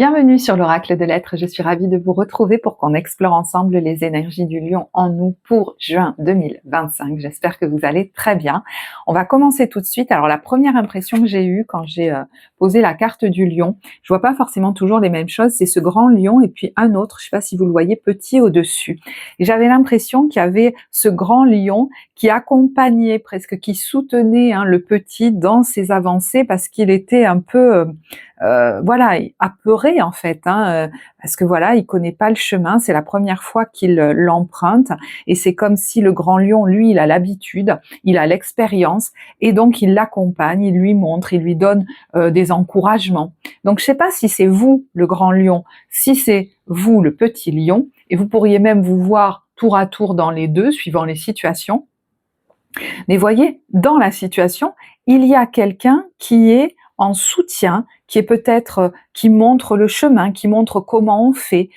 Bienvenue sur l'Oracle de l'Être, je suis ravie de vous retrouver pour qu'on explore ensemble les énergies du Lion en nous pour juin 2025. J'espère que vous allez très bien. On va commencer tout de suite. Alors la première impression que j'ai eue quand j'ai posé la carte du Lion, je vois pas forcément toujours les mêmes choses, c'est ce grand Lion et puis un autre, je sais pas si vous le voyez, petit au-dessus. Et j'avais l'impression qu'il y avait ce grand Lion qui accompagnait presque, qui soutenait le petit dans ses avancées parce qu'il était un peu... voilà, apeuré en fait, parce que voilà, il connaît pas le chemin, c'est la première fois qu'il l'emprunte, et c'est comme si le grand lion, lui, il a l'habitude, il a l'expérience, et donc il l'accompagne, il lui montre, il lui donne des encouragements. Donc je sais pas si c'est vous le grand lion, si c'est vous le petit lion, et vous pourriez même vous voir tour à tour dans les deux, suivant les situations. Mais voyez, dans la situation, il y a quelqu'un qui est en soutien, qui est peut-être, qui montre le chemin, qui montre comment on fait,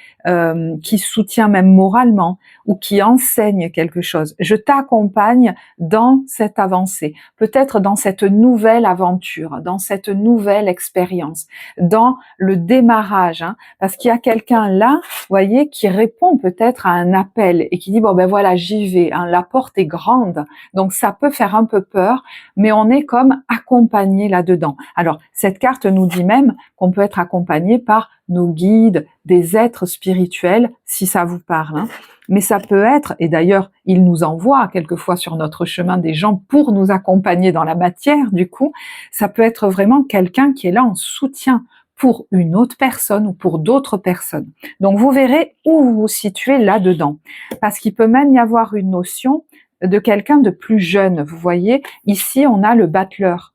qui soutient même moralement, ou qui enseigne quelque chose. Je t'accompagne dans cette avancée, peut-être dans cette nouvelle aventure, dans cette nouvelle expérience, dans le démarrage, parce qu'il y a quelqu'un là, vous voyez, qui répond peut-être à un appel et qui dit bon ben voilà, j'y vais, la porte est grande, donc ça peut faire un peu peur, mais on est comme accompagné là-dedans. Alors cette carte nous dit même qu'on peut être accompagné par nos guides, des êtres spirituels, si ça vous parle. Mais ça peut être, et d'ailleurs, ils nous envoient quelquefois sur notre chemin des gens pour nous accompagner dans la matière, du coup, ça peut être vraiment quelqu'un qui est là en soutien pour une autre personne ou pour d'autres personnes. Donc vous verrez où vous vous situez là-dedans. Parce qu'il peut même y avoir une notion de quelqu'un de plus jeune. Vous voyez, ici, on a le battleur.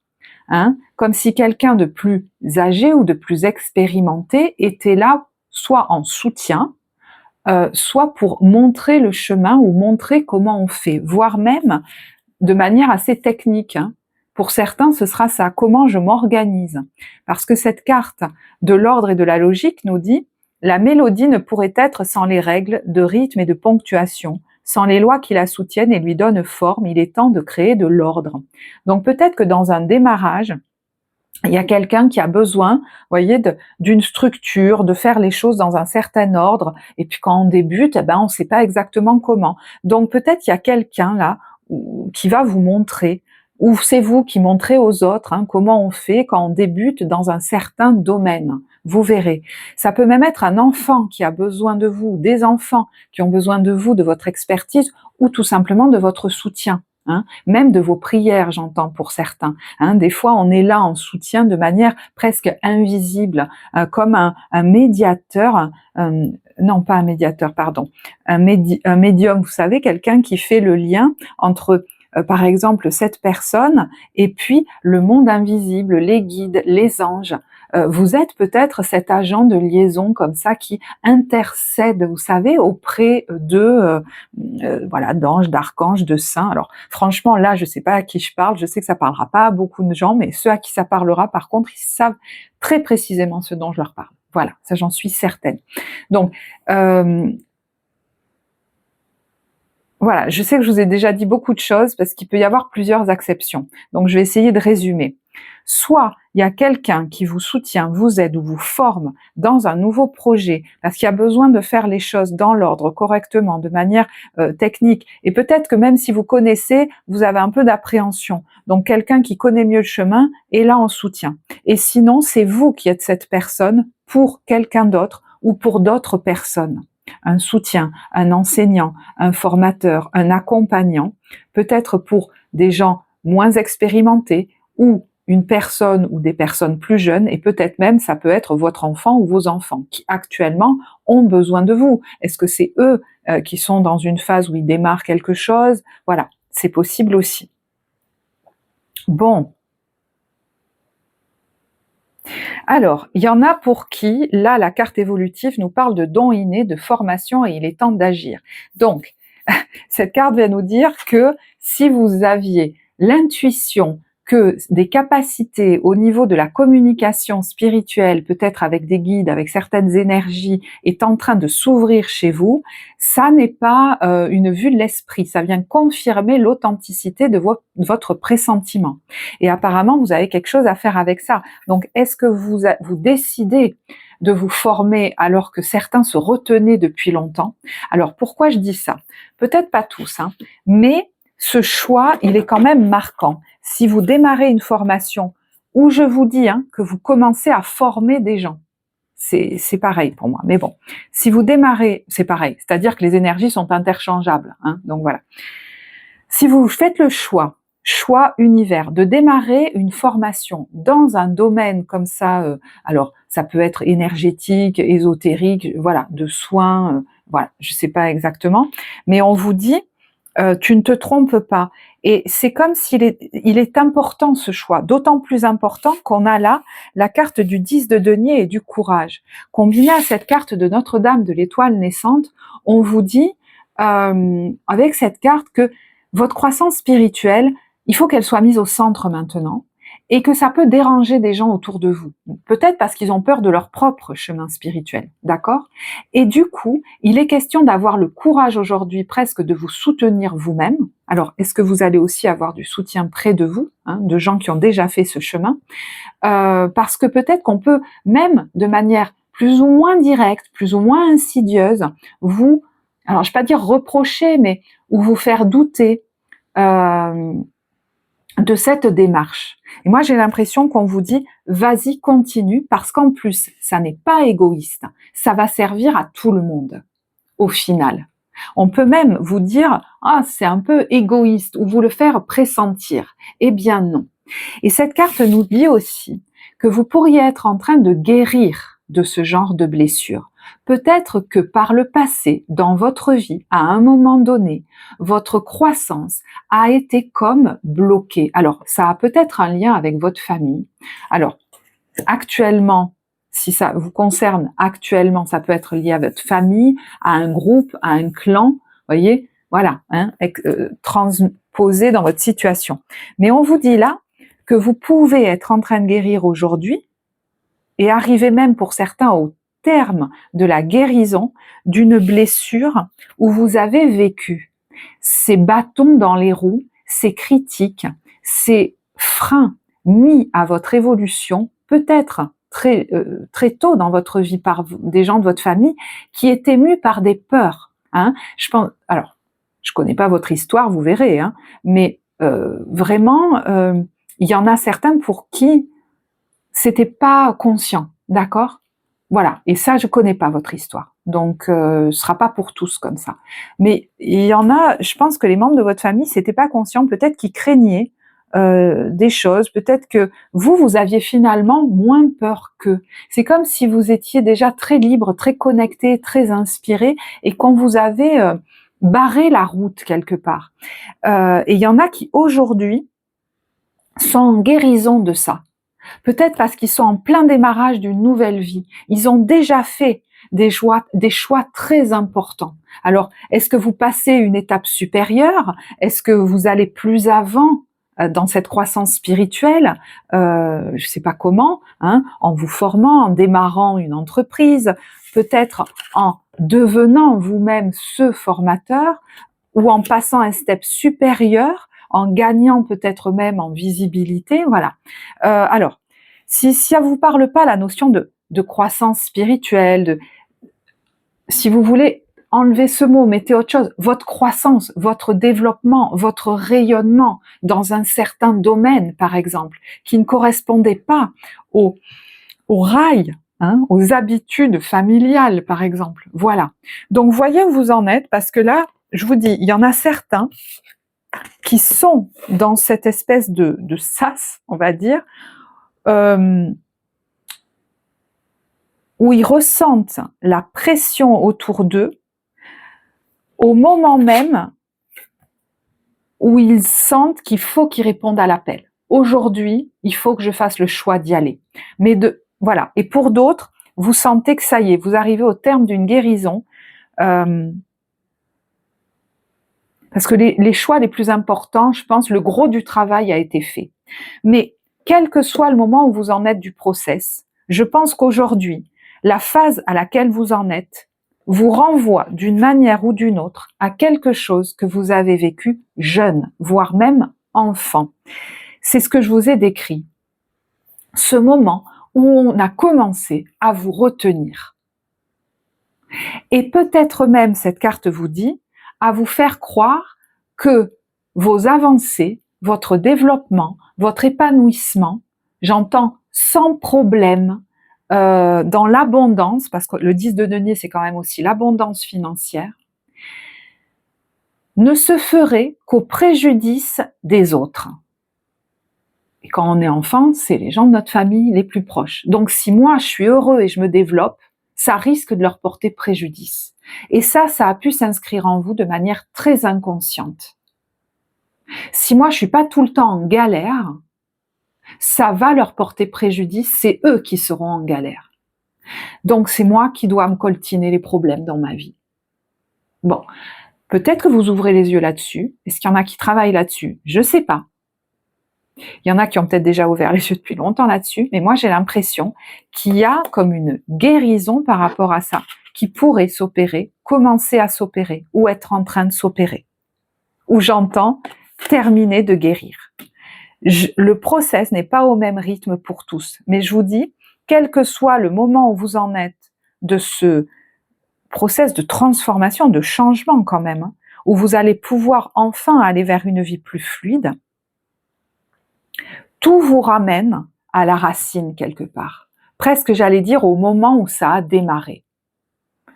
Comme si quelqu'un de plus âgé ou de plus expérimenté était là, soit en soutien, soit pour montrer le chemin ou montrer comment on fait, voire même de manière assez technique. Pour certains, ce sera ça, comment je m'organise. Parce que cette carte de l'ordre et de la logique nous dit « La mélodie ne pourrait être sans les règles de rythme et de ponctuation. Sans les lois qui la soutiennent et lui donnent forme, il est temps de créer de l'ordre. » Donc peut-être que dans un démarrage, il y a quelqu'un qui a besoin, vous voyez, d'une structure, de faire les choses dans un certain ordre, et puis quand on débute, on ne sait pas exactement comment. Donc peut-être il y a quelqu'un là qui va vous montrer, ou c'est vous qui montrez aux autres comment on fait quand on débute dans un certain domaine. Vous verrez. Ça peut même être un enfant qui a besoin de vous, des enfants qui ont besoin de vous, de votre expertise, ou tout simplement de votre soutien. Même de vos prières, j'entends pour certains. Des fois, on est là en soutien de manière presque invisible, comme un médiateur, non pas un médiateur, pardon, un médium, vous savez, quelqu'un qui fait le lien entre par exemple cette personne et puis le monde invisible, les guides, les anges. Vous êtes peut-être cet agent de liaison comme ça qui intercède, vous savez, auprès de voilà, d'anges, d'archanges, de saints. Alors franchement là, je sais pas à qui je parle, je sais que ça parlera pas à beaucoup de gens, mais ceux à qui ça parlera, par contre, ils savent très précisément ce dont je leur parle. Voilà, ça j'en suis certaine. Donc voilà, je sais que je vous ai déjà dit beaucoup de choses parce qu'il peut y avoir plusieurs acceptions. Donc je vais essayer de résumer. Soit il y a quelqu'un qui vous soutient, vous aide ou vous forme dans un nouveau projet parce qu'il y a besoin de faire les choses dans l'ordre, correctement, de manière technique. Et peut-être que même si vous connaissez, vous avez un peu d'appréhension. Donc quelqu'un qui connaît mieux le chemin est là en soutien. Et sinon, c'est vous qui êtes cette personne pour quelqu'un d'autre ou pour d'autres personnes. Un soutien, un enseignant, un formateur, un accompagnant, peut-être pour des gens moins expérimentés ou une personne ou des personnes plus jeunes, et peut-être même ça peut être votre enfant ou vos enfants qui actuellement ont besoin de vous. Est-ce que c'est eux qui sont dans une phase où ils démarrent quelque chose? Voilà, c'est possible aussi. Bon. Alors, il y en a pour qui, là, la carte évolutive nous parle de dons innés, de formation, et il est temps d'agir. Donc, cette carte vient nous dire que si vous aviez l'intuition que des capacités au niveau de la communication spirituelle, peut-être avec des guides, avec certaines énergies, est en train de s'ouvrir chez vous, ça n'est pas une vue de l'esprit, ça vient confirmer l'authenticité de votre pressentiment. Et apparemment, vous avez quelque chose à faire avec ça. Donc, est-ce que vous décidez de vous former alors que certains se retenaient depuis longtemps. Alors pourquoi je dis ça? Peut-être pas tous, hein, mais ce choix, il est quand même marquant. Si vous démarrez une formation où je vous dis que vous commencez à former des gens, c'est pareil pour moi. Mais bon, si vous démarrez, c'est pareil. C'est-à-dire que les énergies sont interchangeables. Donc voilà. Si vous faites le choix univers, de démarrer une formation dans un domaine comme ça, alors ça peut être énergétique, ésotérique, voilà, de soins, voilà, je sais pas exactement, mais on vous dit, tu ne te trompes pas. Et c'est comme il est important ce choix, d'autant plus important qu'on a là la carte du 10 de denier et du courage. Combinée à cette carte de Notre-Dame de l'étoile naissante, on vous dit, avec cette carte, que votre croissance spirituelle, il faut qu'elle soit mise au centre maintenant, et que ça peut déranger des gens autour de vous. Peut-être parce qu'ils ont peur de leur propre chemin spirituel, d'accord? Et du coup, il est question d'avoir le courage aujourd'hui presque de vous soutenir vous-même. Alors, est-ce que vous allez aussi avoir du soutien près de vous, de gens qui ont déjà fait ce chemin? Parce que peut-être qu'on peut, même de manière plus ou moins directe, plus ou moins insidieuse, vous, alors je ne vais pas dire reprocher, mais ou vous faire douter de cette démarche. Et moi, j'ai l'impression qu'on vous dit, vas-y, continue, parce qu'en plus, ça n'est pas égoïste, ça va servir à tout le monde, au final. On peut même vous dire, c'est un peu égoïste, ou vous le faire pressentir. Eh bien non. Et cette carte nous dit aussi que vous pourriez être en train de guérir de ce genre de blessure. Peut-être que par le passé, dans votre vie, à un moment donné, votre croissance a été comme bloquée. Alors, ça a peut-être un lien avec votre famille. Alors, actuellement, si ça vous concerne actuellement, ça peut être lié à votre famille, à un groupe, à un clan, voyez, voilà, transposé dans votre situation. Mais on vous dit là que vous pouvez être en train de guérir aujourd'hui et arriver même pour certains au terme de la guérison d'une blessure où vous avez vécu ces bâtons dans les roues, ces critiques, ces freins mis à votre évolution, peut-être très tôt dans votre vie par des gens de votre famille qui étaient mus par des peurs. Je pense, alors, je connais pas votre histoire, vous verrez, mais vraiment, il y en a certains pour qui c'était pas conscient, d'accord? Voilà. Et ça, je connais pas votre histoire. Donc, ce sera pas pour tous comme ça. Mais il y en a, je pense que les membres de votre famille, c'était pas conscient, peut-être qu'ils craignaient des choses, peut-être que vous aviez finalement moins peur qu'eux. C'est comme si vous étiez déjà très libre, très connecté, très inspiré, et qu'on vous avait barré la route quelque part. Et il y en a qui aujourd'hui sont en guérison de ça. Peut-être parce qu'ils sont en plein démarrage d'une nouvelle vie. Ils ont déjà fait des choix très importants. Alors, est-ce que vous passez une étape supérieure? Est-ce que vous allez plus avant dans cette croissance spirituelle? Je ne sais pas comment, en vous formant, en démarrant une entreprise, peut-être en devenant vous-même ce formateur, ou en passant un step supérieur, en gagnant peut-être même en visibilité, voilà. Alors, si ça vous parle pas la notion de croissance spirituelle, si vous voulez enlever ce mot, mettez autre chose, votre croissance, votre développement, votre rayonnement dans un certain domaine, par exemple, qui ne correspondait pas au rail, aux habitudes familiales, par exemple. Voilà. Donc, voyez où vous en êtes, parce que là, je vous dis, il y en a certains qui sont dans cette espèce de sas, on va dire, où ils ressentent la pression autour d'eux au moment même où ils sentent qu'il faut qu'ils répondent à l'appel. Aujourd'hui, il faut que je fasse le choix d'y aller. Mais voilà. Et pour d'autres, vous sentez que ça y est, vous arrivez au terme d'une guérison, parce que les choix les plus importants, je pense, le gros du travail a été fait. Mais quel que soit le moment où vous en êtes du process, je pense qu'aujourd'hui, la phase à laquelle vous en êtes vous renvoie d'une manière ou d'une autre à quelque chose que vous avez vécu jeune, voire même enfant. C'est ce que je vous ai décrit. Ce moment où on a commencé à vous retenir. Et peut-être même, cette carte vous dit, à vous faire croire que vos avancées, votre développement, votre épanouissement, j'entends sans problème, dans l'abondance, parce que le 10 de denier, c'est quand même aussi l'abondance financière, ne se ferait qu'au préjudice des autres. Et quand on est enfant, c'est les gens de notre famille les plus proches. Donc si moi je suis heureux et je me développe, ça risque de leur porter préjudice. Et ça a pu s'inscrire en vous de manière très inconsciente. Si moi je suis pas tout le temps en galère, ça va leur porter préjudice, c'est eux qui seront en galère. Donc c'est moi qui dois me coltiner les problèmes dans ma vie. Bon, peut-être que vous ouvrez les yeux là-dessus. Est-ce qu'il y en a qui travaillent là-dessus? Je sais pas. Il y en a qui ont peut-être déjà ouvert les yeux depuis longtemps là-dessus, mais moi j'ai l'impression qu'il y a comme une guérison par rapport à ça, qui pourrait s'opérer, commencer à s'opérer, ou être en train de s'opérer. Où j'entends terminer de guérir. Le process n'est pas au même rythme pour tous, mais je vous dis, quel que soit le moment où vous en êtes de ce process de transformation, de changement quand même, où vous allez pouvoir enfin aller vers une vie plus fluide, tout vous ramène à la racine quelque part. Presque, j'allais dire, au moment où ça a démarré.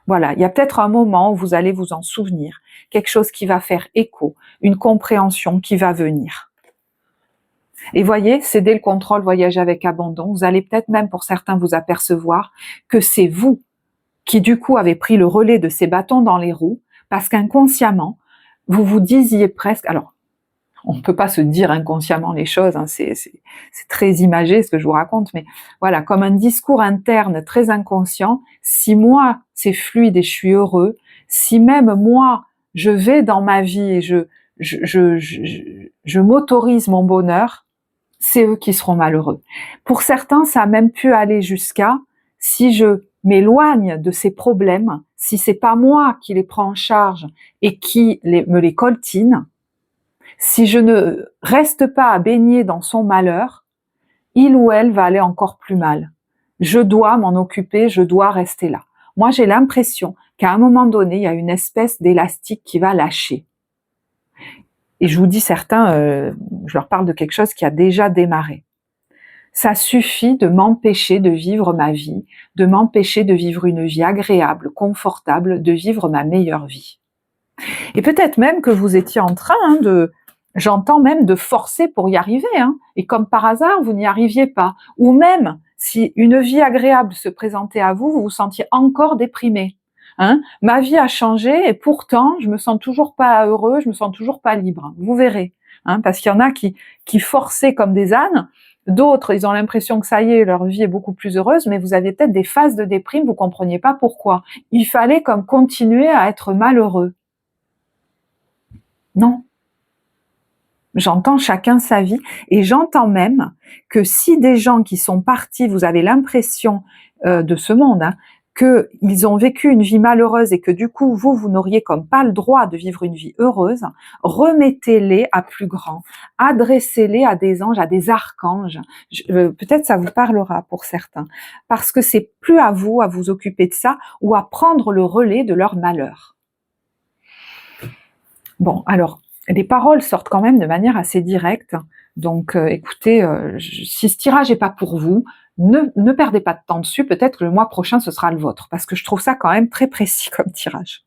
Voilà, il y a peut-être un moment où vous allez vous en souvenir, quelque chose qui va faire écho, une compréhension qui va venir. Et voyez, céder le contrôle, voyager avec abandon, vous allez peut-être même pour certains vous apercevoir que c'est vous qui du coup avez pris le relais de ces bâtons dans les roues, parce qu'inconsciemment, vous vous disiez presque, alors on ne peut pas se dire inconsciemment les choses, hein, c'est très imagé ce que je vous raconte, mais voilà, comme un discours interne très inconscient, si moi c'est fluide et je suis heureux, si même moi je vais dans ma vie et je m'autorise mon bonheur, c'est eux qui seront malheureux. Pour certains, ça a même pu aller jusqu'à, si je m'éloigne de ces problèmes, si c'est pas moi qui les prends en charge et qui me les coltine, si je ne reste pas à baigner dans son malheur, il ou elle va aller encore plus mal. Je dois m'en occuper, je dois rester là. Moi, j'ai l'impression qu'à un moment donné, il y a une espèce d'élastique qui va lâcher. Et je vous dis certains, je leur parle de quelque chose qui a déjà démarré. Ça suffit de m'empêcher de vivre ma vie, de m'empêcher de vivre une vie agréable, confortable, de vivre ma meilleure vie. Et peut-être même que vous étiez en train j'entends même de forcer pour y arriver, et comme par hasard, vous n'y arriviez pas. Ou même, si une vie agréable se présentait à vous, vous vous sentiez encore déprimé. Ma vie a changé et pourtant, je me sens toujours pas heureux, je me sens toujours pas libre. Vous verrez, parce qu'il y en a qui forçaient comme des ânes, d'autres, ils ont l'impression que ça y est, leur vie est beaucoup plus heureuse, mais vous aviez peut-être des phases de déprime, vous compreniez pas pourquoi. Il fallait comme continuer à être malheureux. Non. J'entends chacun sa vie et j'entends même que si des gens qui sont partis, vous avez l'impression de ce monde, qu'ils ont vécu une vie malheureuse et que du coup vous n'auriez comme pas le droit de vivre une vie heureuse, remettez-les à plus grand, adressez-les à des anges, à des archanges. Peut-être ça vous parlera pour certains, parce que c'est plus à vous occuper de ça ou à prendre le relais de leur malheur. Bon, alors, les paroles sortent quand même de manière assez directe, donc écoutez, si ce tirage n'est pas pour vous, ne perdez pas de temps dessus, peut-être que le mois prochain ce sera le vôtre, parce que je trouve ça quand même très précis comme tirage.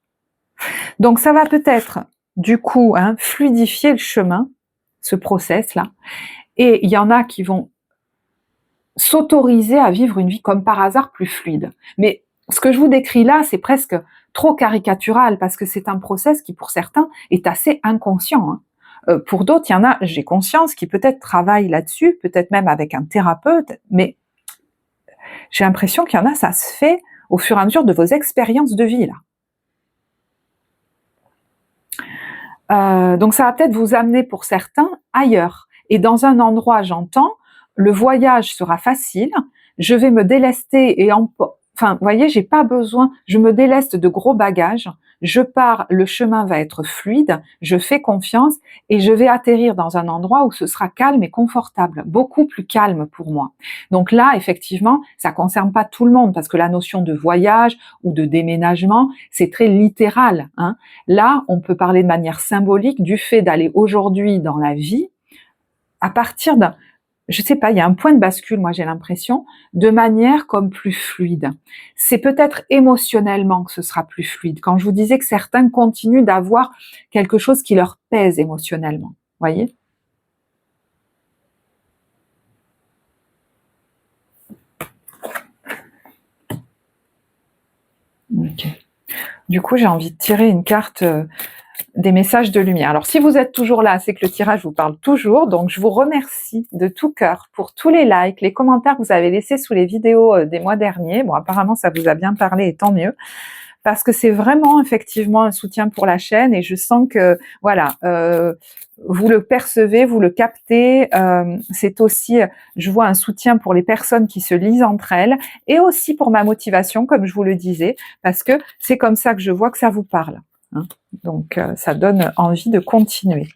Donc ça va peut-être, du coup, fluidifier le chemin, ce process-là, et il y en a qui vont s'autoriser à vivre une vie comme par hasard plus fluide. Mais ce que je vous décris là, c'est presque trop caricatural, parce que c'est un process qui, pour certains, est assez inconscient. Pour d'autres, il y en a, j'ai conscience, qui peut-être travaillent là-dessus, peut-être même avec un thérapeute, mais j'ai l'impression qu'il y en a, ça se fait au fur et à mesure de vos expériences de vie, là. Donc ça va peut-être vous amener pour certains ailleurs. Et dans un endroit, j'entends, le voyage sera facile, je vais me délester et enfin, vous voyez, j'ai pas besoin, je me déleste de gros bagages, je pars, le chemin va être fluide, je fais confiance et je vais atterrir dans un endroit où ce sera calme et confortable, beaucoup plus calme pour moi. Donc là, effectivement, ça concerne pas tout le monde parce que la notion de voyage ou de déménagement, c'est très littéral, hein. Là, on peut parler de manière symbolique du fait d'aller aujourd'hui dans la vie à partir d'un, je sais pas, il y a un point de bascule, moi j'ai l'impression, de manière comme plus fluide. C'est peut-être émotionnellement que ce sera plus fluide. Quand je vous disais que certains continuent d'avoir quelque chose qui leur pèse émotionnellement, voyez? Ok. Du coup, j'ai envie de tirer une carte des messages de lumière. Alors, si vous êtes toujours là, c'est que le tirage vous parle toujours. Donc, je vous remercie de tout cœur pour tous les likes, les commentaires que vous avez laissés sous les vidéos des mois derniers. Bon, apparemment, ça vous a bien parlé et tant mieux. Parce que c'est vraiment effectivement un soutien pour la chaîne et je sens que voilà, vous le percevez, vous le captez. C'est aussi, je vois un soutien pour les personnes qui se lisent entre elles et aussi pour ma motivation, comme je vous le disais, parce que c'est comme ça que je vois que ça vous parle. Hein. Donc ça donne envie de continuer.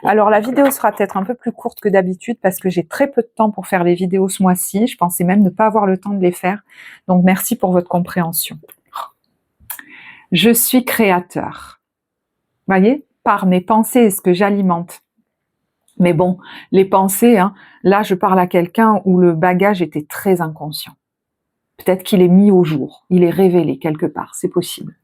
Alors la vidéo sera peut-être un peu plus courte que d'habitude parce que j'ai très peu de temps pour faire les vidéos ce mois-ci. Je pensais même ne pas avoir le temps de les faire. Donc merci pour votre compréhension. Je suis créateur. Voyez, par mes pensées et ce que j'alimente. Mais bon, les pensées, hein, là je parle à quelqu'un où le bagage était très inconscient. Peut-être qu'il est mis au jour, il est révélé quelque part, c'est possible.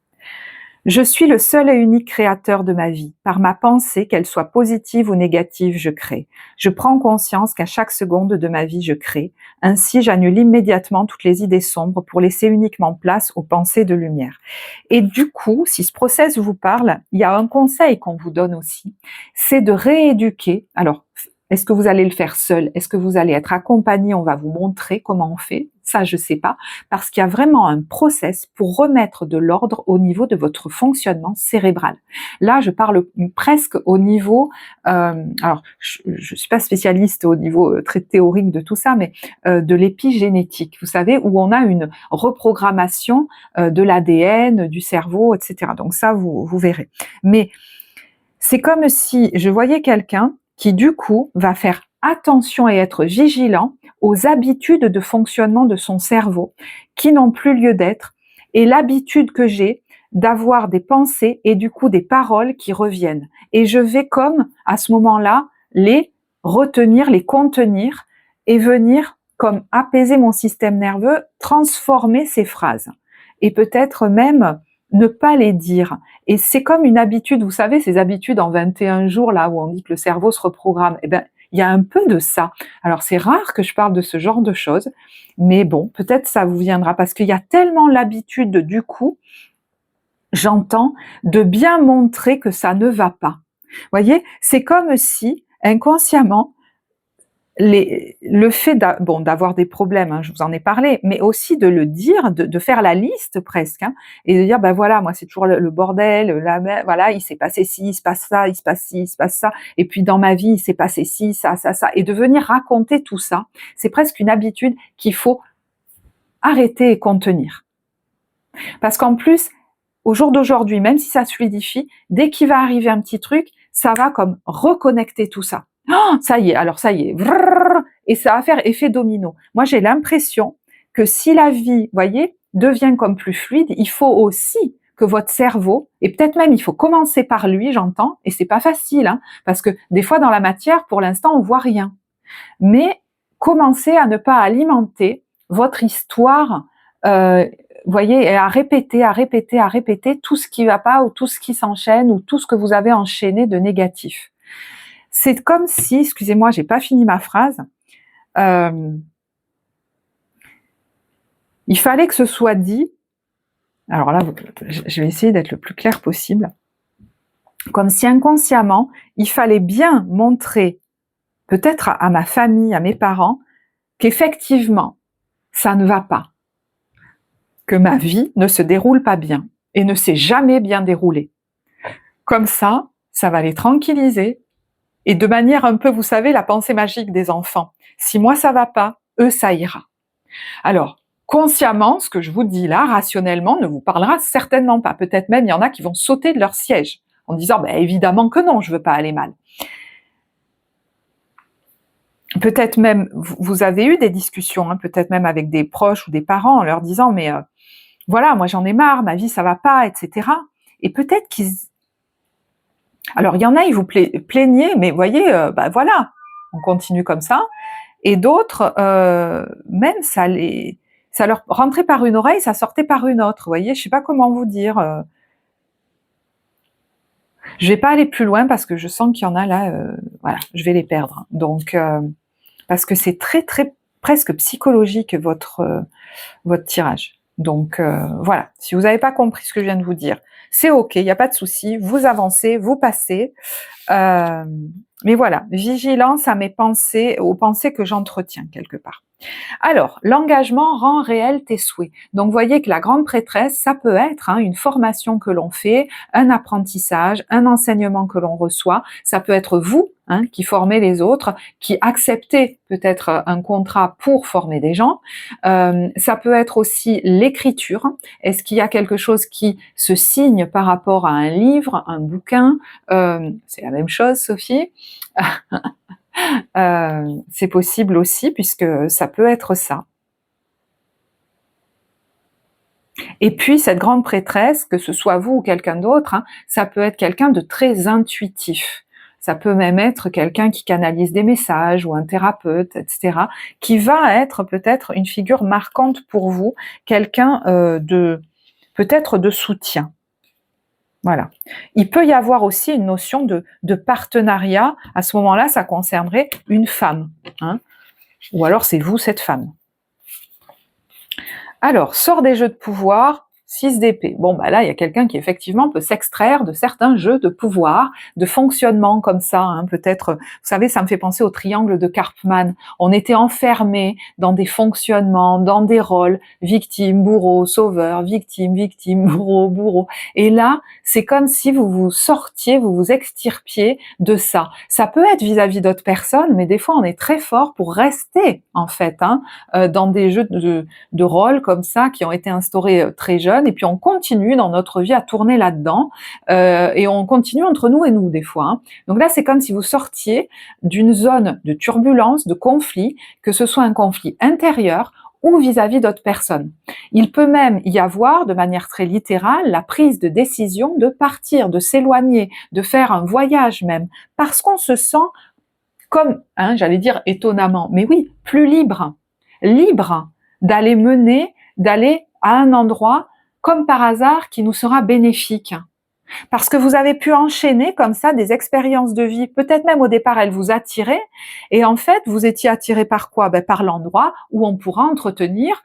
Je suis le seul et unique créateur de ma vie. Par ma pensée, qu'elle soit positive ou négative, je crée. Je prends conscience qu'à chaque seconde de ma vie, je crée. Ainsi, j'annule immédiatement toutes les idées sombres pour laisser uniquement place aux pensées de lumière. Et du coup, si ce process vous parle, il y a un conseil qu'on vous donne aussi, c'est de rééduquer. Alors, est-ce que vous allez le faire seul? Est-ce que vous allez être accompagné? On va vous montrer comment on fait. Ça, je sais pas. Parce qu'il y a vraiment un process pour remettre de l'ordre au niveau de votre fonctionnement cérébral. Là, je parle presque au niveau, alors je suis pas spécialiste au niveau très théorique de tout ça, mais de l'épigénétique. Vous savez, où on a une reprogrammation de l'ADN, du cerveau, etc. Donc ça, vous verrez. Mais c'est comme si je voyais quelqu'un qui, du coup, va faire attention et être vigilant aux habitudes de fonctionnement de son cerveau qui n'ont plus lieu d'être et l'habitude que j'ai d'avoir des pensées et du coup des paroles qui reviennent. Et je vais comme, à ce moment-là, les retenir, les contenir et venir comme apaiser mon système nerveux, transformer ces phrases. Et peut-être même ne pas les dire. Et c'est comme une habitude, vous savez, ces habitudes en 21 jours, là où on dit que le cerveau se reprogramme, eh ben, il y a un peu de ça. Alors c'est rare que je parle de ce genre de choses, mais bon, peut-être ça vous viendra, parce qu'il y a tellement l'habitude, du coup, j'entends, de bien montrer que ça ne va pas. Vous voyez, c'est comme si, inconsciemment, le fait d'avoir des problèmes, hein, je vous en ai parlé, mais aussi de le dire, de faire la liste presque, hein, et de dire ben voilà, moi c'est toujours le bordel, voilà, il s'est passé ci, il se passe ça, il se passe ci, il se passe ça, et puis dans ma vie il s'est passé ci, ça, et de venir raconter tout ça, c'est presque une habitude qu'il faut arrêter et contenir. Parce qu'en plus, au jour d'aujourd'hui, même si ça se fluidifie, dès qu'il va arriver un petit truc, ça va comme reconnecter tout ça. Oh, ça y est, alors ça y est, et ça va faire effet domino. Moi, j'ai l'impression que si la vie, voyez, devient comme plus fluide, il faut aussi que votre cerveau, et peut-être même il faut commencer par lui, j'entends, et c'est pas facile, hein, parce que des fois dans la matière, pour l'instant, on voit rien. Mais commencez à ne pas alimenter votre histoire, voyez, et à répéter tout ce qui va pas ou tout ce qui s'enchaîne ou tout ce que vous avez enchaîné de négatif. C'est comme si, excusez-moi, j'ai pas fini ma phrase, il fallait que ce soit dit, alors là, je vais essayer d'être le plus clair possible, comme si inconsciemment, il fallait bien montrer, peut-être à ma famille, à mes parents, qu'effectivement, ça ne va pas, que ma vie ne se déroule pas bien et ne s'est jamais bien déroulée. Comme ça va les tranquilliser. Et de manière un peu, vous savez, la pensée magique des enfants. Si moi ça va pas, eux ça ira. Alors, consciemment, ce que je vous dis là, rationnellement, ne vous parlera certainement pas. Peut-être même, il y en a qui vont sauter de leur siège en disant, ben, évidemment que non, je veux pas aller mal. Peut-être même, vous avez eu des discussions, hein, peut-être même avec des proches ou des parents, en leur disant, mais voilà, moi j'en ai marre, ma vie ça va pas, etc. Et peut-être qu'ils... Alors il y en a, ils vous plaignaient, mais voyez, bah voilà, on continue comme ça. Et d'autres, même ça leur rentrait par une oreille, ça sortait par une autre. Vous voyez, je sais pas comment vous dire. Je vais pas aller plus loin parce que je sens qu'il y en a là, voilà, je vais les perdre. Donc parce que c'est très très presque psychologique votre tirage. Donc voilà, si vous n'avez pas compris ce que je viens de vous dire, c'est ok, il n'y a pas de souci, vous avancez, vous passez. Mais voilà, vigilance à mes pensées, aux pensées que j'entretiens quelque part. Alors, l'engagement rend réel tes souhaits. Donc, voyez que la grande prêtresse, ça peut être une formation que l'on fait, un apprentissage, un enseignement que l'on reçoit. Ça peut être vous qui formez les autres, qui acceptez peut-être un contrat pour former des gens. Ça peut être aussi l'écriture. Est-ce qu'il y a quelque chose qui se signe par rapport à un livre, un bouquin? C'est la même chose, Sophie. C'est possible aussi, puisque ça peut être ça. Et puis, cette grande prêtresse, que ce soit vous ou quelqu'un d'autre, ça peut être quelqu'un de très intuitif. Ça peut même être quelqu'un qui canalise des messages ou un thérapeute, etc., qui va être peut-être une figure marquante pour vous, quelqu'un peut-être de soutien. Voilà. Il peut y avoir aussi une notion de partenariat. À ce moment-là, ça concernerait une femme. Ou alors c'est vous, cette femme. Alors, sort des jeux de pouvoir, 6 d'épée. Bon, bah là, il y a quelqu'un qui effectivement peut s'extraire de certains jeux de pouvoir, de fonctionnement comme ça, peut-être, vous savez, ça me fait penser au triangle de Karpman. On était enfermés dans des fonctionnements, dans des rôles, victime, bourreau, sauveur, victime, bourreau, bourreau. Et là, c'est comme si vous vous sortiez, vous vous extirpiez de ça. Ça peut être vis-à-vis d'autres personnes, mais des fois, on est très fort pour rester, en fait, dans des jeux de rôles comme ça qui ont été instaurés très jeunes, et puis on continue dans notre vie à tourner là-dedans, et on continue entre nous et nous des fois. Donc là, c'est comme si vous sortiez d'une zone de turbulence, de conflit, que ce soit un conflit intérieur ou vis-à-vis d'autres personnes. Il peut même y avoir, de manière très littérale, la prise de décision de partir, de s'éloigner, de faire un voyage même, parce qu'on se sent comme, j'allais dire étonnamment, mais oui, plus libre d'aller mener, d'aller à un endroit comme par hasard qui nous sera bénéfique. Parce que vous avez pu enchaîner comme ça des expériences de vie, peut-être même au départ elles vous attiraient, et en fait vous étiez attiré par quoi? Par l'endroit où on pourra entretenir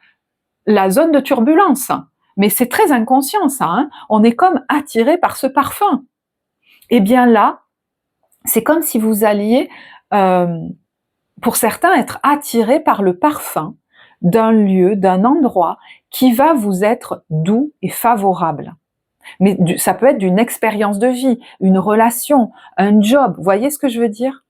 la zone de turbulence. Mais c'est très inconscient ça, on est comme attiré par ce parfum. Et bien là, c'est comme si vous alliez, pour certains, être attiré par le parfum d'un lieu, d'un endroit qui va vous être doux et favorable. Mais ça peut être d'une expérience de vie, une relation, un job, vous voyez ce que je veux dire?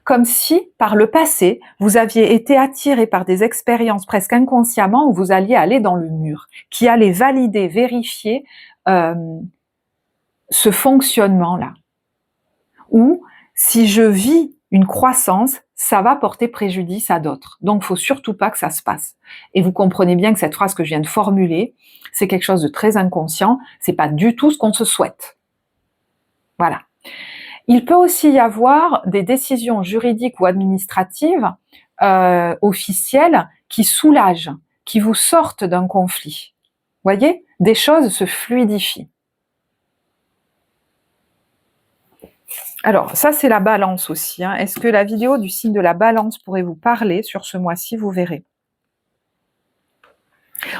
Comme si, par le passé, vous aviez été attiré par des expériences presque inconsciemment où vous alliez aller dans le mur, qui allaient valider, vérifier ce fonctionnement-là. Ou, si je vis une croissance, ça va porter préjudice à d'autres. Donc, il faut surtout pas que ça se passe. Et vous comprenez bien que cette phrase que je viens de formuler, c'est quelque chose de très inconscient, c'est pas du tout ce qu'on se souhaite. Voilà. Il peut aussi y avoir des décisions juridiques ou administratives, officielles, qui soulagent, qui vous sortent d'un conflit. Vous voyez, des choses se fluidifient. Alors, ça, c'est la balance aussi. Est-ce que la vidéo du signe de la balance pourrait vous parler sur ce mois-ci? Vous verrez.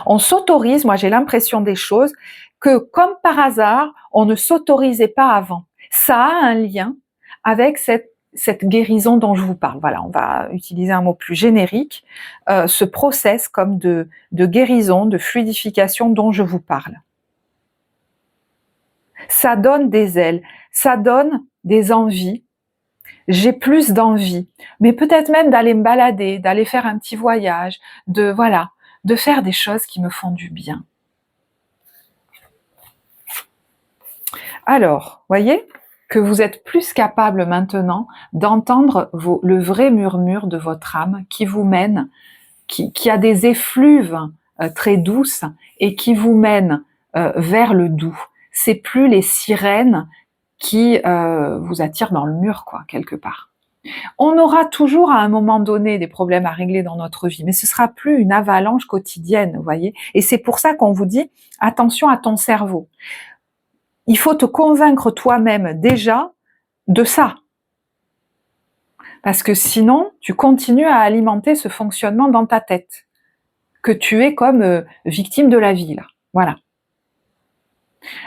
On s'autorise, moi j'ai l'impression des choses, que comme par hasard, on ne s'autorisait pas avant. Ça a un lien avec cette guérison dont je vous parle. Voilà, on va utiliser un mot plus générique, ce process comme de guérison, de fluidification dont je vous parle. Ça donne des ailes, ça donne des envies. J'ai plus d'envie, mais peut-être même d'aller me balader, d'aller faire un petit voyage, de faire des choses qui me font du bien. Alors, voyez que vous êtes plus capable maintenant d'entendre le vrai murmure de votre âme qui vous mène, qui a des effluves très douces et qui vous mène vers le doux. C'est plus les sirènes qui vous attirent dans le mur, quoi, quelque part. On aura toujours à un moment donné des problèmes à régler dans notre vie, mais ce sera plus une avalanche quotidienne, vous voyez. Et c'est pour ça qu'on vous dit attention à ton cerveau. Il faut te convaincre toi-même déjà de ça. Parce que sinon, tu continues à alimenter ce fonctionnement dans ta tête, que tu es comme victime de la vie, là. Voilà.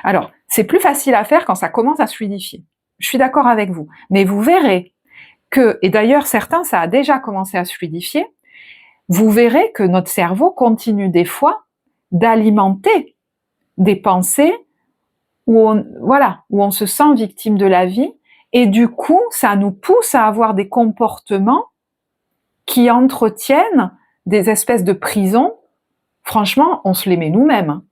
Alors, c'est plus facile à faire quand ça commence à se fluidifier. Je suis d'accord avec vous. Mais vous verrez que, et d'ailleurs certains, ça a déjà commencé à se fluidifier, vous verrez que notre cerveau continue des fois d'alimenter des pensées où on se sent victime de la vie, et du coup, ça nous pousse à avoir des comportements qui entretiennent des espèces de prisons. Franchement, on se les met nous-mêmes.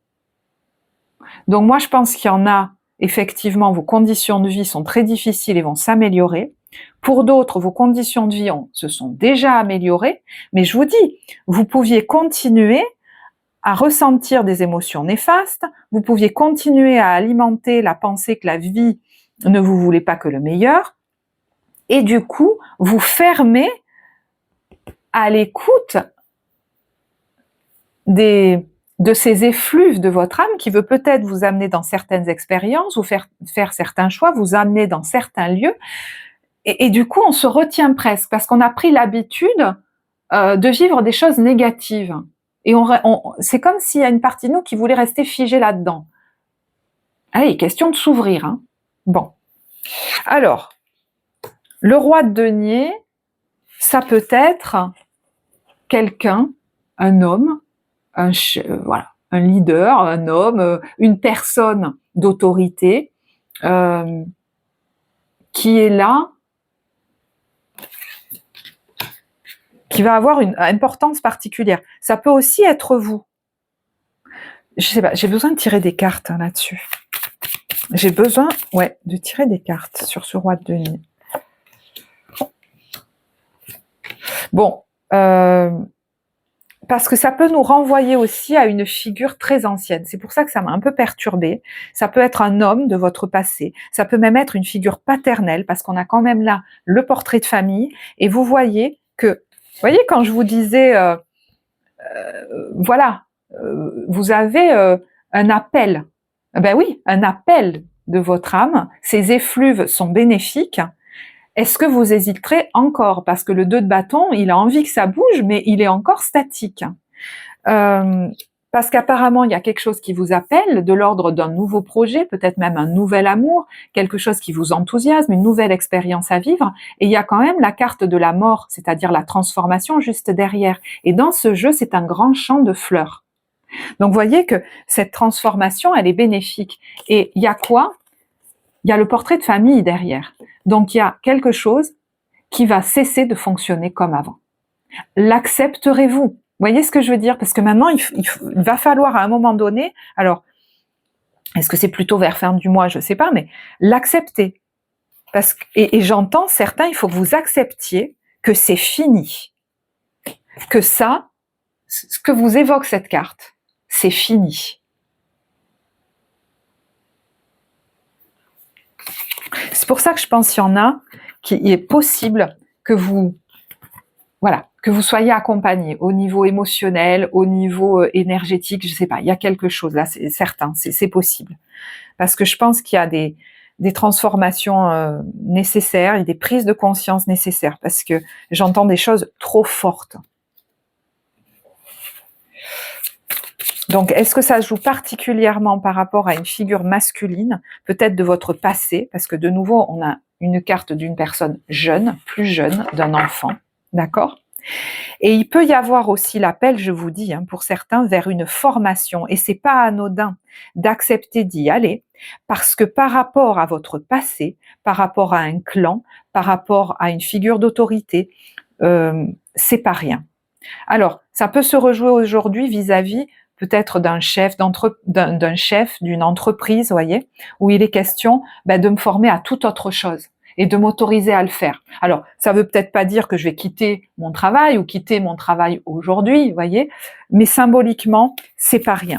Donc moi, je pense qu'il y en a, effectivement, vos conditions de vie sont très difficiles et vont s'améliorer. Pour d'autres, vos conditions de vie se sont déjà améliorées, mais je vous dis, vous pouviez continuer à ressentir des émotions néfastes, vous pouviez continuer à alimenter la pensée que la vie ne vous voulait pas que le meilleur, et du coup, vous fermez à l'écoute de ces effluves de votre âme qui veut peut-être vous amener dans certaines expériences, vous faire certains choix, vous amener dans certains lieux, et du coup, on se retient presque, parce qu'on a pris l'habitude de vivre des choses négatives. Et c'est comme s'il y a une partie de nous qui voulait rester figée là-dedans. Allez, question de s'ouvrir. Hein. Bon. Alors, le roi de denier, ça peut être quelqu'un, un homme, un leader, un homme, une personne d'autorité qui est là, qui va avoir une importance particulière. Ça peut aussi être vous. Je sais pas, j'ai besoin de tirer des cartes là-dessus. J'ai besoin, de tirer des cartes sur ce roi de denier. Bon, parce que ça peut nous renvoyer aussi à une figure très ancienne. C'est pour ça que ça m'a un peu perturbée. Ça peut être un homme de votre passé. Ça peut même être une figure paternelle, parce qu'on a quand même là le portrait de famille. Et vous voyez quand je vous disais, vous avez un appel. Ben oui, un appel de votre âme. Ces effluves sont bénéfiques. Est-ce que vous hésiterez encore? Parce que le 2 de bâton, il a envie que ça bouge, mais il est encore statique. Parce qu'apparemment, il y a quelque chose qui vous appelle, de l'ordre d'un nouveau projet, peut-être même un nouvel amour, quelque chose qui vous enthousiasme, une nouvelle expérience à vivre. Et il y a quand même la carte de la mort, c'est-à-dire la transformation juste derrière. Et dans ce jeu, c'est un grand champ de fleurs. Donc, vous voyez que cette transformation, elle est bénéfique. Et il y a quoi? Il y a le portrait de famille derrière. Donc, il y a quelque chose qui va cesser de fonctionner comme avant. L'accepterez-vous? Vous voyez ce que je veux dire? Parce que maintenant, il va falloir à un moment donné, alors, est-ce que c'est plutôt vers fin du mois? Je ne sais pas, mais l'accepter. Et j'entends certains, il faut que vous acceptiez que c'est fini. Que ça, ce que vous évoque cette carte, c'est fini. C'est pour ça que je pense qu'il y en a qu'il est possible que vous soyez accompagné au niveau émotionnel, au niveau énergétique, je sais pas, il y a quelque chose là, c'est certain, c'est possible. Parce que je pense qu'il y a des transformations nécessaires et des prises de conscience nécessaires, parce que j'entends des choses trop fortes. Donc, est-ce que ça se joue particulièrement par rapport à une figure masculine, peut-être de votre passé, parce que de nouveau, on a une carte d'une personne jeune, plus jeune, d'un enfant, d'accord? Et il peut y avoir aussi l'appel, je vous dis, pour certains, vers une formation, et c'est pas anodin d'accepter d'y aller, parce que par rapport à votre passé, par rapport à un clan, par rapport à une figure d'autorité, c'est pas rien. Alors, Ça peut se rejouer aujourd'hui vis-à-vis peut-être d'un chef, d'une entreprise, voyez, où il est question de me former à toute autre chose et de m'autoriser à le faire. Alors, ça veut peut-être pas dire que je vais quitter mon travail ou quitter mon travail aujourd'hui, voyez, mais symboliquement, c'est pas rien.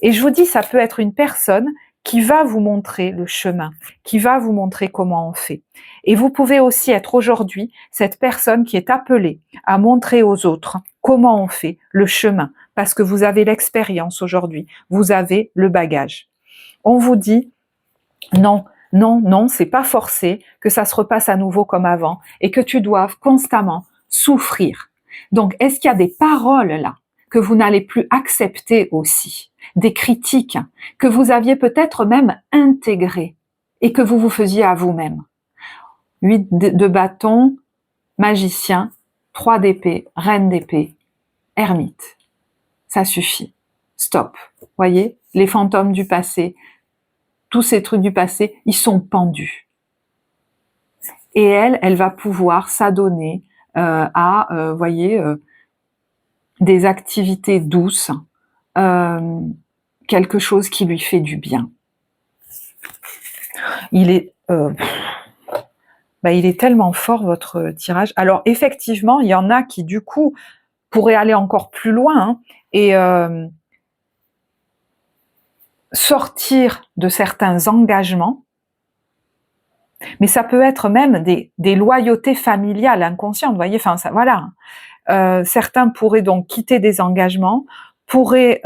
Et je vous dis, ça peut être une personne qui va vous montrer le chemin, qui va vous montrer comment on fait. Et vous pouvez aussi être aujourd'hui cette personne qui est appelée à montrer aux autres comment on fait le chemin, parce que vous avez l'expérience aujourd'hui, vous avez le bagage. On vous dit non, non, non, c'est pas forcé que ça se repasse à nouveau comme avant et que tu doives constamment souffrir. Donc, est-ce qu'il y a des paroles là que vous n'allez plus accepter aussi, des critiques que vous aviez peut-être même intégrées et que vous vous faisiez à vous-même? 8 de bâton, magicien, 3 d'épée, reine d'épée, ermite. Ça suffit. Stop. Voyez, les fantômes du passé, tous ces trucs du passé, ils sont pendus. Et elle va pouvoir s'adonner à, voyez, des activités douces, quelque chose qui lui fait du bien. Il est tellement fort votre tirage. Alors effectivement, il y en a qui du coup pourraient aller encore plus loin et sortir de certains engagements, mais ça peut être même des loyautés familiales inconscientes, vous voyez, enfin ça, voilà. Certains pourraient donc quitter des engagements, pourraient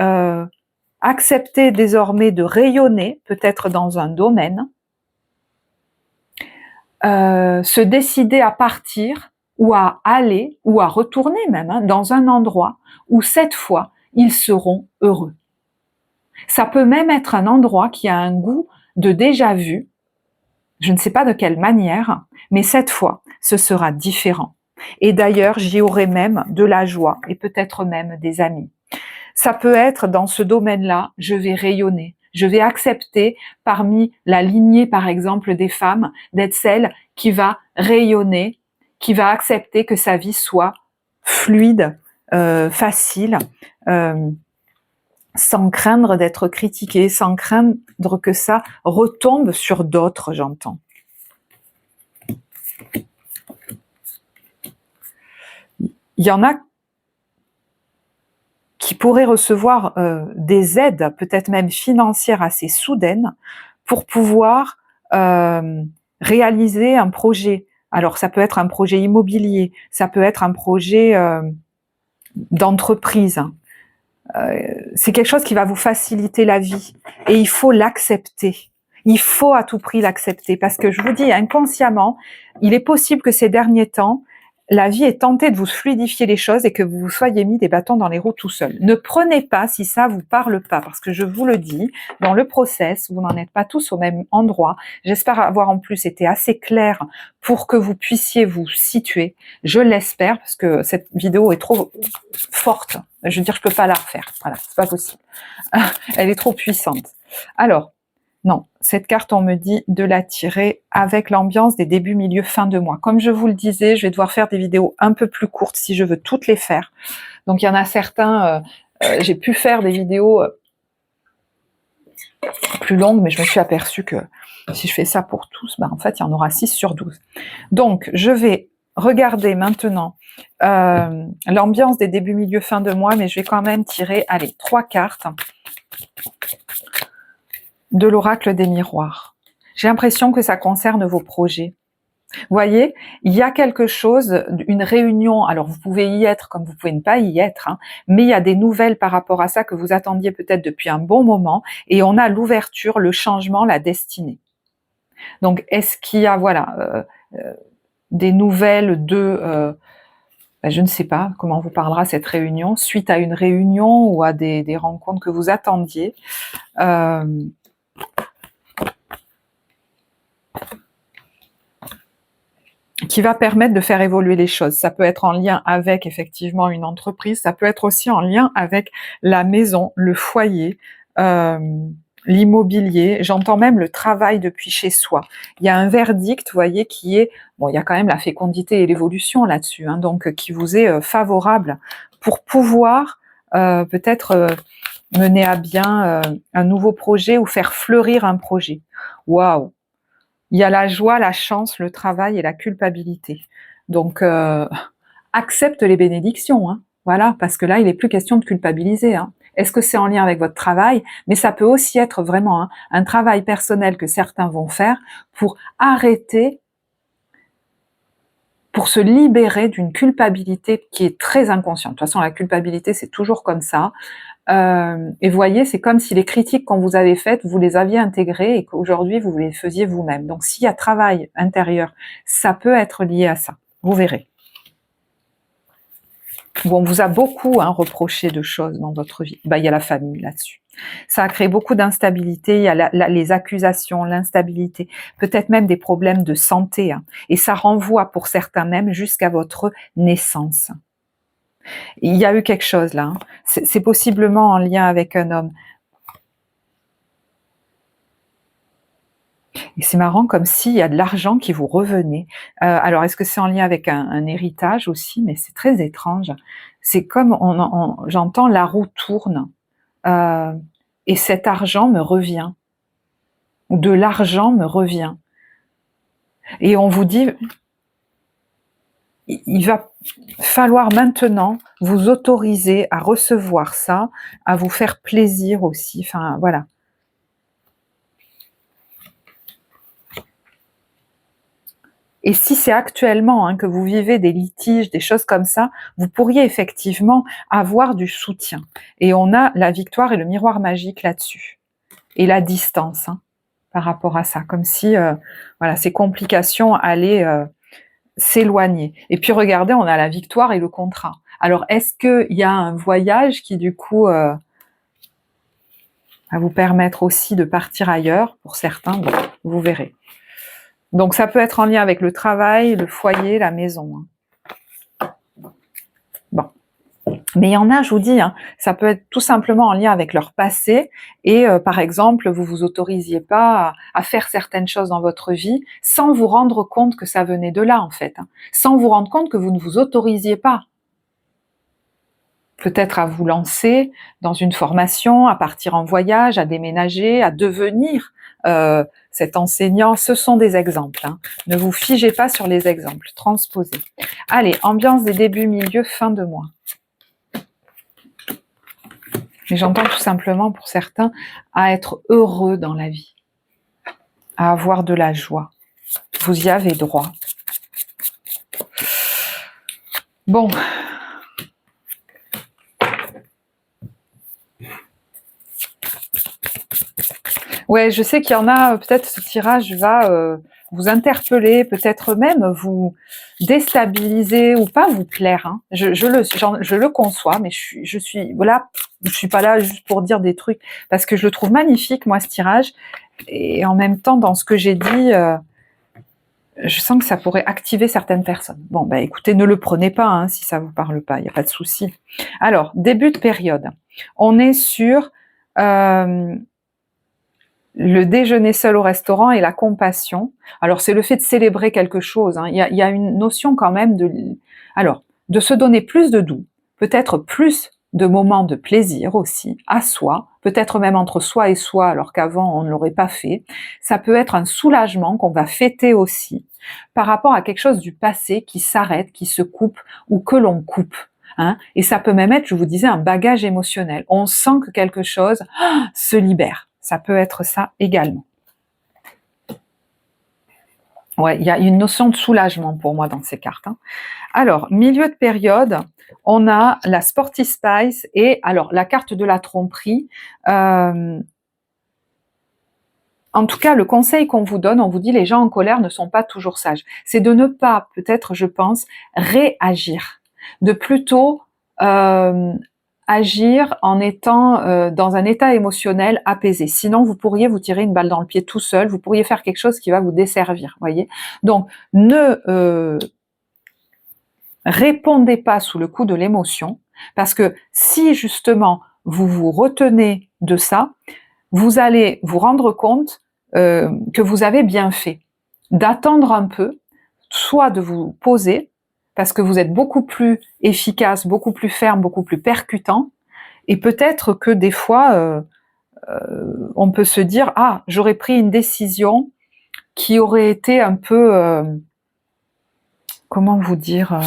accepter désormais de rayonner, peut-être dans un domaine, se décider à partir ou à aller ou à retourner même dans un endroit où cette fois ils seront heureux. Ça peut même être un endroit qui a un goût de déjà vu, je ne sais pas de quelle manière, mais cette fois ce sera différent. Et d'ailleurs j'y aurai même de la joie et peut-être même des amis. Ça peut être dans ce domaine-là, je vais rayonner. Je vais accepter parmi la lignée, par exemple, des femmes, d'être celle qui va rayonner, qui va accepter que sa vie soit fluide, facile, sans craindre d'être critiquée, sans craindre que ça retombe sur d'autres, j'entends. Il y en a qui pourraient recevoir des aides, peut-être même financières assez soudaines, pour pouvoir réaliser un projet. Alors ça peut être un projet immobilier, ça peut être un projet d'entreprise. C'est quelque chose qui va vous faciliter la vie et il faut l'accepter. Il faut à tout prix l'accepter parce que je vous dis inconsciemment, il est possible que ces derniers temps, la vie ait tenté de vous fluidifier les choses et que vous vous soyez mis des bâtons dans les roues tout seul. Ne prenez pas si ça vous parle pas, parce que je vous le dis, dans le process, vous n'en êtes pas tous au même endroit. J'espère avoir en plus été assez clair pour que vous puissiez vous situer. Je l'espère, parce que cette vidéo est trop forte. Je veux dire, je peux pas la refaire. Voilà, c'est pas possible. Elle est trop puissante. Alors, non, cette carte, on me dit de la tirer avec l'ambiance des débuts, milieu, fin de mois. Comme je vous le disais, je vais devoir faire des vidéos un peu plus courtes si je veux toutes les faire. Donc, il y en a certains, j'ai pu faire des vidéos plus longues, mais je me suis aperçue que si je fais ça pour tous, en fait, il y en aura 6 sur 12. Donc, je vais regarder maintenant l'ambiance des débuts, milieu, fin de mois, mais je vais quand même tirer, allez, 3 cartes de l'oracle des miroirs. J'ai l'impression que ça concerne vos projets. Vous voyez, il y a quelque chose, une réunion, alors vous pouvez y être comme vous pouvez ne pas y être, mais il y a des nouvelles par rapport à ça que vous attendiez peut-être depuis un bon moment, et on a l'ouverture, le changement, la destinée. Donc, est-ce qu'il y a, voilà, des nouvelles de... je ne sais pas comment vous parlera cette réunion, suite à une réunion ou à des rencontres que vous attendiez. Qui va permettre de faire évoluer les choses. Ça peut être en lien avec effectivement une entreprise, ça peut être aussi en lien avec la maison, le foyer, l'immobilier, j'entends même le travail depuis chez soi. Il y a un verdict, vous voyez, qui est, bon, il y a quand même la fécondité et l'évolution là-dessus, donc qui vous est favorable pour pouvoir peut-être mener à bien un nouveau projet ou faire fleurir un projet. Waouh! Il y a la joie, la chance, le travail et la culpabilité. Donc, accepte les bénédictions, hein. Voilà, parce que là, il n'est plus question de culpabiliser, hein. Est-ce que c'est en lien avec votre travail? Mais ça peut aussi être vraiment un travail personnel que certains vont faire pour arrêter, pour se libérer d'une culpabilité qui est très inconsciente. De toute façon, la culpabilité, c'est toujours comme ça. Et vous voyez, c'est comme si les critiques qu'on vous avait faites, vous les aviez intégrées et qu'aujourd'hui, vous les faisiez vous-même. Donc, s'il y a travail intérieur, ça peut être lié à ça. Vous verrez. Où on vous a beaucoup reproché de choses dans votre vie. Il y a la famille là-dessus. Ça a créé beaucoup d'instabilité, il y a les accusations, l'instabilité, peut-être même des problèmes de santé. Hein. Et ça renvoie pour certains même jusqu'à votre naissance. Il y a eu quelque chose là. Hein. C'est possiblement en lien avec un homme. Et c'est marrant comme s'il y a de l'argent qui vous revenait. Alors, est-ce que c'est en lien avec un héritage aussi? Mais c'est très étrange. C'est comme, j'entends la roue tourne et cet argent me revient. Ou de l'argent me revient. Et on vous dit, il va falloir maintenant vous autoriser à recevoir ça, à vous faire plaisir aussi. Enfin, voilà. Et si c'est actuellement que vous vivez des litiges, des choses comme ça, vous pourriez effectivement avoir du soutien. Et on a la victoire et le miroir magique là-dessus. Et la distance par rapport à ça. Comme si voilà, ces complications allaient s'éloigner. Et puis regardez, on a la victoire et le contrat. Alors est-ce qu'il y a un voyage qui du coup va vous permettre aussi de partir ailleurs? Pour certains, bon, vous verrez. Donc ça peut être en lien avec le travail, le foyer, la maison. Bon. Mais il y en a, je vous dis, ça peut être tout simplement en lien avec leur passé et par exemple, vous vous autorisiez pas à faire certaines choses dans votre vie sans vous rendre compte que ça venait de là en fait, sans vous rendre compte que vous ne vous autorisiez pas. Peut-être à vous lancer dans une formation, à partir en voyage, à déménager, à devenir cet enseignant. Ce sont des exemples. Ne vous figez pas sur les exemples, transposez. Allez, ambiance des débuts, milieu, fin de mois. Mais j'entends tout simplement pour certains à être heureux dans la vie, à avoir de la joie. Vous y avez droit. Bon. Ouais, je sais qu'il y en a, peut-être ce tirage va vous interpeller, peut-être même vous déstabiliser ou pas vous plaire. Je le conçois, mais je suis voilà, je suis pas là juste pour dire des trucs, parce que je le trouve magnifique, moi, ce tirage. Et en même temps, dans ce que j'ai dit, je sens que ça pourrait activer certaines personnes. Bon, écoutez, ne le prenez pas si ça vous parle pas, il n'y a pas de souci. Alors, début de période. On est sur le déjeuner seul au restaurant et la compassion. Alors, c'est le fait de célébrer quelque chose. Il y a une notion quand même de se donner plus de doux, peut-être plus de moments de plaisir aussi, à soi, peut-être même entre soi et soi, alors qu'avant on ne l'aurait pas fait. Ça peut être un soulagement qu'on va fêter aussi, par rapport à quelque chose du passé qui s'arrête, qui se coupe, ou que l'on coupe. Et ça peut même être, je vous disais, un bagage émotionnel. On sent que quelque chose se libère. Ça peut être ça également. Ouais, il y a une notion de soulagement pour moi dans ces cartes. Alors, milieu de période, on a la Sporty Spice et alors la carte de la tromperie. En tout cas, le conseil qu'on vous donne, on vous dit les gens en colère ne sont pas toujours sages. C'est de ne pas, peut-être, je pense, réagir, de plutôt agir en étant dans un état émotionnel apaisé. Sinon, vous pourriez vous tirer une balle dans le pied tout seul, vous pourriez faire quelque chose qui va vous desservir, voyez. Donc, ne répondez pas sous le coup de l'émotion, parce que si justement vous vous retenez de ça, vous allez vous rendre compte que vous avez bien fait, d'attendre un peu, soit de vous poser, parce que vous êtes beaucoup plus efficace, beaucoup plus ferme, beaucoup plus percutant, et peut-être que des fois, on peut se dire « Ah, j'aurais pris une décision qui aurait été un peu… comment vous dire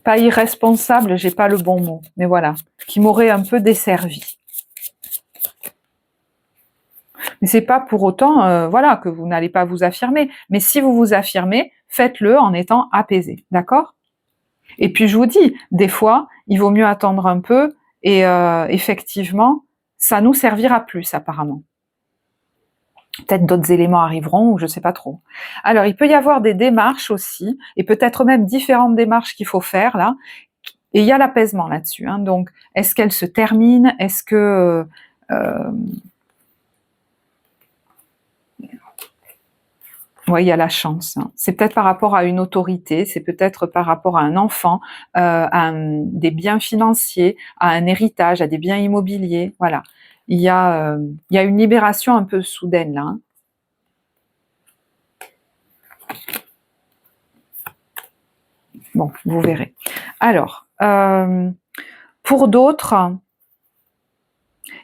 pas irresponsable, j'ai pas le bon mot, mais voilà, qui m'aurait un peu desservi. » Mais c'est pas pour autant, voilà, que vous n'allez pas vous affirmer. Mais si vous vous affirmez, faites-le en étant apaisé, d'accord? Et puis je vous dis, des fois, il vaut mieux attendre un peu et effectivement, ça nous servira plus apparemment. Peut-être d'autres éléments arriveront ou je sais pas trop. Alors, il peut y avoir des démarches aussi, et peut-être même différentes démarches qu'il faut faire là, et il y a l'apaisement là-dessus. Hein. Donc, est-ce qu'elle se termine? Est-ce que… oui, il y a la chance. Hein. C'est peut-être par rapport à une autorité, c'est peut-être par rapport à un enfant, à des biens financiers, à un héritage, à des biens immobiliers. Voilà. Il y a une libération un peu soudaine là. Hein. Bon, vous verrez. Alors, pour d'autres,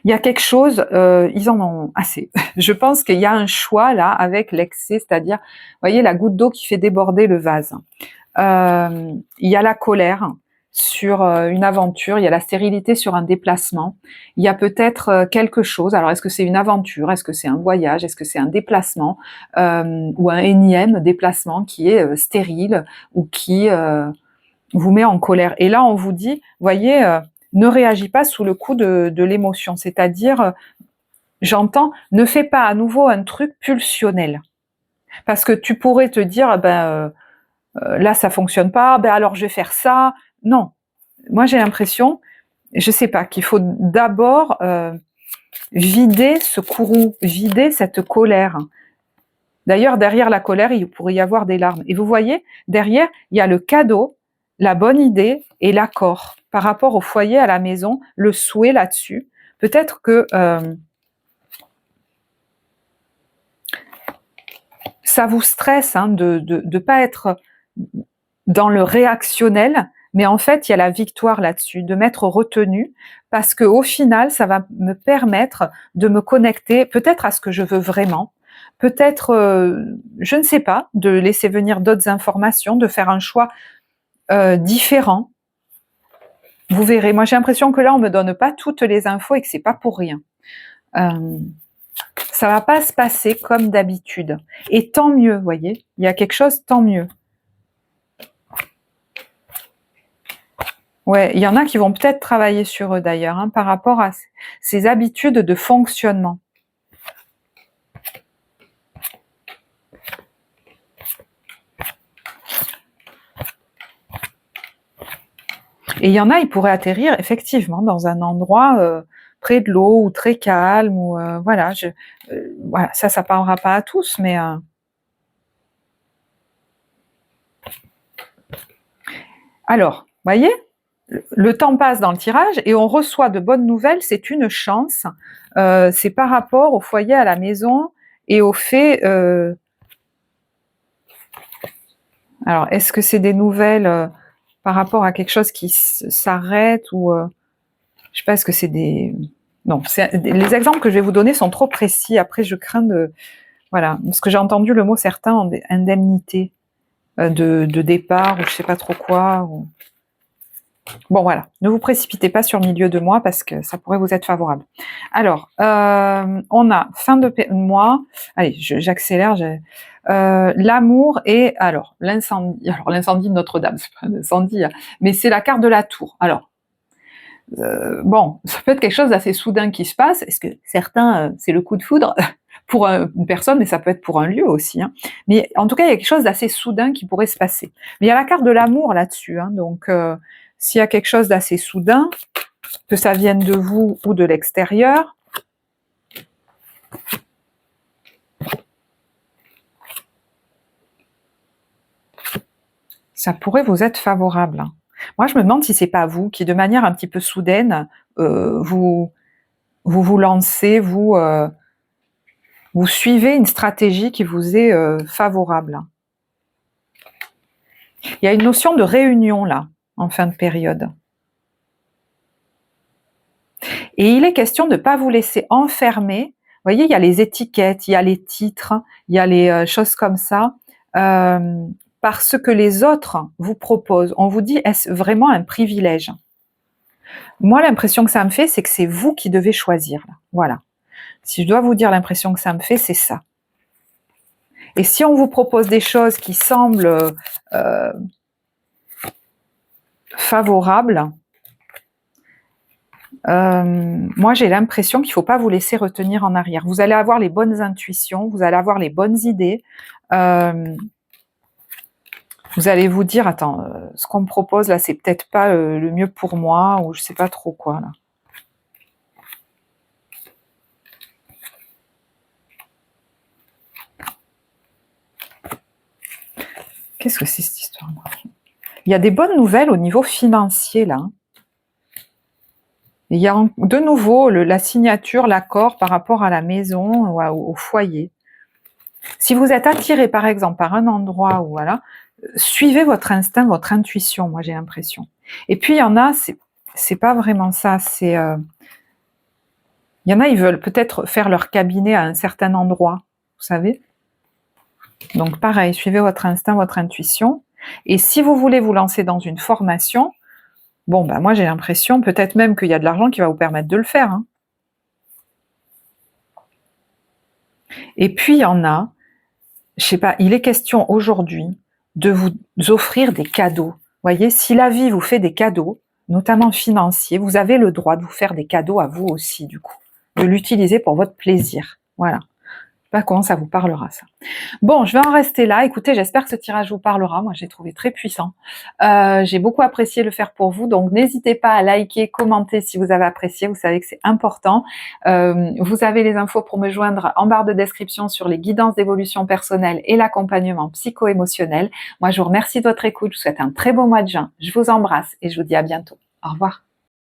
il y a quelque chose, ils en ont assez. Je pense qu'il y a un choix là avec l'excès, c'est-à-dire, vous voyez, la goutte d'eau qui fait déborder le vase. Il y a la colère sur une aventure, il y a la stérilité sur un déplacement, il y a peut-être quelque chose, alors est-ce que c'est une aventure, est-ce que c'est un voyage, est-ce que c'est un déplacement, ou un énième déplacement qui est stérile, ou qui vous met en colère. Et là, on vous dit, voyez, ne réagis pas sous le coup de l'émotion, c'est-à-dire, j'entends, ne fais pas à nouveau un truc pulsionnel. Parce que tu pourrais te dire, là ça fonctionne pas, alors je vais faire ça. Non, moi j'ai l'impression, je sais pas, qu'il faut d'abord vider ce courroux, vider cette colère. D'ailleurs, derrière la colère, il pourrait y avoir des larmes. Et vous voyez, derrière, il y a le cadeau, la bonne idée et l'accord par rapport au foyer, à la maison, le souhait là-dessus. Peut-être que ça vous stresse hein, de pas être dans le réactionnel, mais en fait, il y a la victoire là-dessus, de m'être retenue, parce que au final, ça va me permettre de me connecter peut-être à ce que je veux vraiment, peut-être, je ne sais pas, de laisser venir d'autres informations, de faire un choix différent. Vous verrez. Moi, j'ai l'impression que là, on me donne pas toutes les infos et que c'est pas pour rien. Ça va pas se passer comme d'habitude. Et tant mieux, voyez. Il y a quelque chose, tant mieux. Ouais, il y en a qui vont peut-être travailler sur eux d'ailleurs, hein, par rapport à ces habitudes de fonctionnement. Et il y en a, ils pourraient atterrir effectivement dans un endroit près de l'eau ou très calme, ou voilà. Voilà, ça parlera pas à tous, mais alors, voyez, le temps passe dans le tirage et on reçoit de bonnes nouvelles, c'est une chance. C'est par rapport au foyer, à la maison et au fait… alors, est-ce que c'est des nouvelles par rapport à quelque chose qui s'arrête ou… je sais pas, est-ce que c'est des… Non, les exemples que je vais vous donner sont trop précis. Après, je crains de… Voilà, parce que j'ai entendu le mot certains, indemnité de départ ou je sais pas trop quoi. Ou… Bon, voilà, ne vous précipitez pas sur le milieu de mois parce que ça pourrait vous être favorable. Alors, on a fin de mois. Allez, j'accélère. L'amour et alors l'incendie. Alors l'incendie de Notre-Dame, c'est pas un incendie, hein, mais c'est la carte de la tour. Alors bon, ça peut être quelque chose d'assez soudain qui se passe. Est-ce que certains, c'est le coup de foudre pour une personne, mais ça peut être pour un lieu aussi. Hein. Mais en tout cas, il y a quelque chose d'assez soudain qui pourrait se passer. Mais il y a la carte de l'amour là-dessus. Hein, donc, s'il y a quelque chose d'assez soudain, que ça vienne de vous ou de l'extérieur, ça pourrait vous être favorable. Hein. Moi, je me demande si c'est pas vous qui, de manière un petit peu soudaine, vous lancez, vous suivez une stratégie qui vous est favorable. Il y a une notion de réunion là, en fin de période. Et il est question de ne pas vous laisser enfermer. Vous voyez, il y a les étiquettes, il y a les titres, il y a les choses comme ça, par ce que les autres vous proposent. On vous dit, est-ce vraiment un privilège? Moi, l'impression que ça me fait, c'est que c'est vous qui devez choisir. Là. Voilà. Si je dois vous dire l'impression que ça me fait, c'est ça. Et si on vous propose des choses qui semblent favorables, moi j'ai l'impression qu'il ne faut pas vous laisser retenir en arrière. Vous allez avoir les bonnes intuitions, vous allez avoir les bonnes idées. Vous allez vous dire, attends, ce qu'on me propose là, c'est peut-être pas le mieux pour moi, ou je sais pas trop quoi là. Qu'est-ce que c'est cette histoire là? Il y a des bonnes nouvelles au niveau financier là. Il y a de nouveau la signature, l'accord par rapport à la maison ou au foyer. Si vous êtes attiré par exemple par un endroit où voilà, suivez votre instinct, votre intuition, moi j'ai l'impression. Et puis il y en a, c'est pas vraiment ça, c'est il y en a, ils veulent peut-être faire leur cabinet à un certain endroit, vous savez. Donc pareil, suivez votre instinct, votre intuition. Et si vous voulez vous lancer dans une formation, bon, ben moi j'ai l'impression, peut-être même qu'il y a de l'argent qui va vous permettre de le faire. Hein. Et puis il y en a, je sais pas, il est question aujourd'hui de vous offrir des cadeaux. Vous voyez, si la vie vous fait des cadeaux, notamment financiers, vous avez le droit de vous faire des cadeaux à vous aussi, du coup, de l'utiliser pour votre plaisir. Voilà. Pas comment ça vous parlera ça. Bon, je vais en rester là. Écoutez, j'espère que ce tirage vous parlera. Moi, j'ai trouvé très puissant. J'ai beaucoup apprécié le faire pour vous. Donc, n'hésitez pas à liker, commenter si vous avez apprécié. Vous savez que c'est important. Vous avez les infos pour me joindre en barre de description sur les guidances d'évolution personnelle et l'accompagnement psycho-émotionnel. Moi, je vous remercie de votre écoute. Je vous souhaite un très beau mois de juin. Je vous embrasse et je vous dis à bientôt. Au revoir.